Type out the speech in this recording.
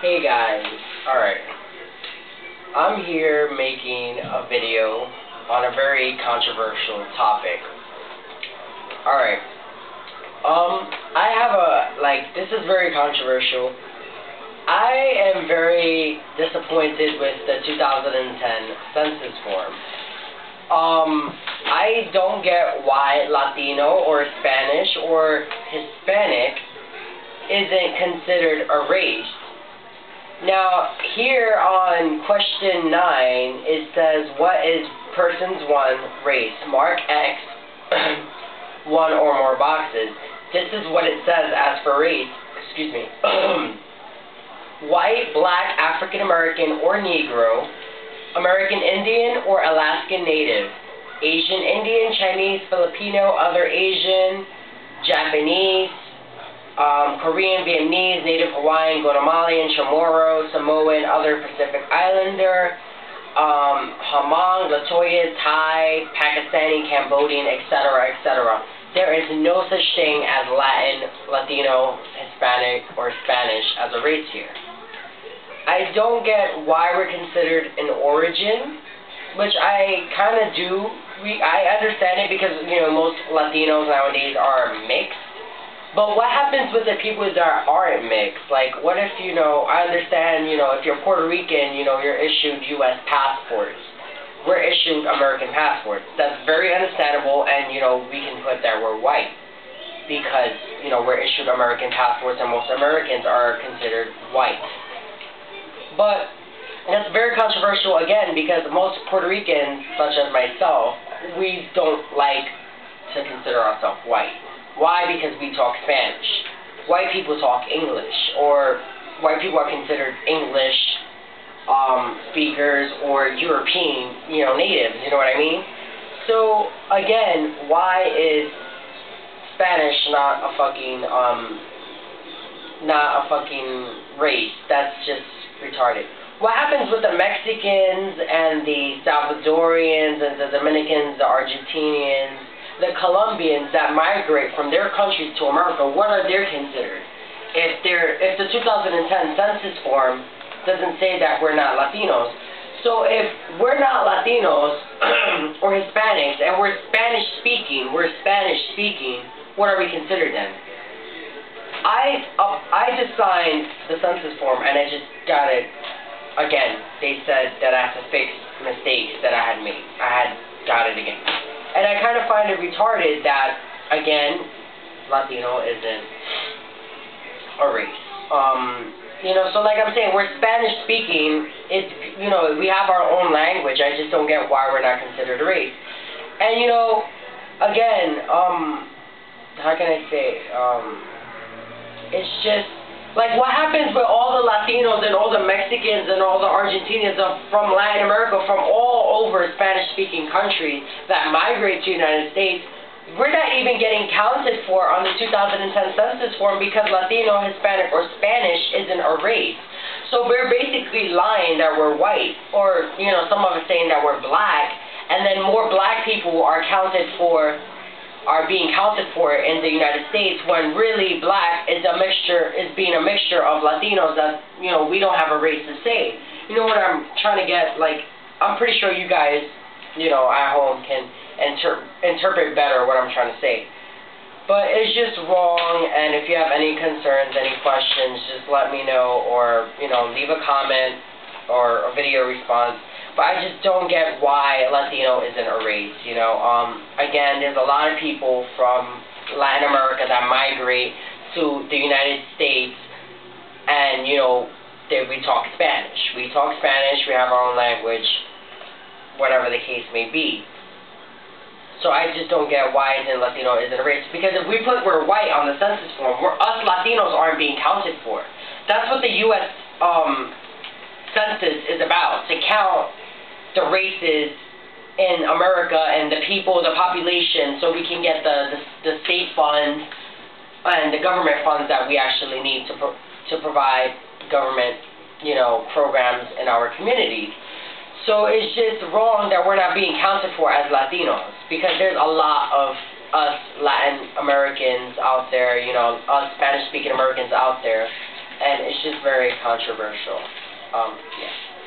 Hey guys, alright, I'm here making a video on a very controversial topic. Alright, I have this is very controversial. I am very disappointed with the 2010 census form. I don't get why Latino or Spanish or Hispanic isn't considered a race. Now, here on question 9, it says, what is person's 1 race? Mark X, 1 or more boxes. This is what it says as for race. Excuse me. White, black, African American or Negro, American Indian or Alaskan Native, Asian Indian, Chinese, Filipino, other Asian, Japanese, Korean, Vietnamese, Native Hawaiian, Guatemalan, Chamorro, Samoan, other Pacific Islander, Hmong, Latoya, Thai, Pakistani, Cambodian, etc., etc. There is no such thing as Latin, Latino, Hispanic, or Spanish as a race here. I don't get why we're considered an origin, which I kind of do. I understand it because, most Latinos nowadays are mixed. But what happens with the people that aren't mixed? Like, what if, I understand, if you're Puerto Rican, you're issued U.S. passports. We're issued American passports. That's very understandable, and, we can put that we're white. Because, we're issued American passports, and most Americans are considered white. But that's very controversial, again, because most Puerto Ricans, such as myself, we don't like to consider ourselves white. Why? Because we talk Spanish. White people talk English, or white people are considered English speakers or European, natives, you know what I mean? So, again, why is Spanish not a fucking race? That's just retarded. What happens with the Mexicans and the Salvadorians and the Dominicans, the Argentinians, the Colombians that migrate from their countries to America? What are they considered? If the 2010 census form doesn't say that we're not Latinos, so if we're not Latinos or Hispanics and we're Spanish speaking, what are we considered then? I just signed the census form and I just got it. Again, they said that I have to fix mistakes that I had made. I got it again. And I kind of find it retarded that, again, Latino isn't a race. So like I'm saying, we're Spanish speaking. It's, we have our own language. I just don't get why we're not considered a race. And, again, how can I say, it's just, like, what happens with all the Latinos and all the Mexicans and all the Argentinians from Latin America, from all over Spanish-speaking countries that migrate to the United States? We're not even getting counted for on the 2010 census form because Latino, Hispanic, or Spanish isn't a race. So we're basically lying that we're white, or, some of us saying that we're black, and then more black people are being counted for in the United States, when really black is being a mixture of Latinos that, we don't have a race to say. You know what I'm trying to get? Like, I'm pretty sure you guys, at home can interpret better what I'm trying to say. But it's just wrong, and if you have any concerns, any questions, just let me know, or, leave a comment or a video response. But I just don't get why Latino isn't a race, Again, there's a lot of people from Latin America that migrate to the United States, and, we talk Spanish. We talk Spanish, we have our own language, whatever the case may be. So I just don't get why Latino isn't a race. Because if we put we're white on the census form, us Latinos aren't being counted for. That's what the U.S. Census is about, to count the races in America and the people, the population, so we can get the state funds and the government funds that we actually need to provide government, programs in our communities. So it's just wrong that we're not being counted for as Latinos, because there's a lot of us Latin Americans out there, us Spanish-speaking Americans out there and it's just very controversial. Yeah.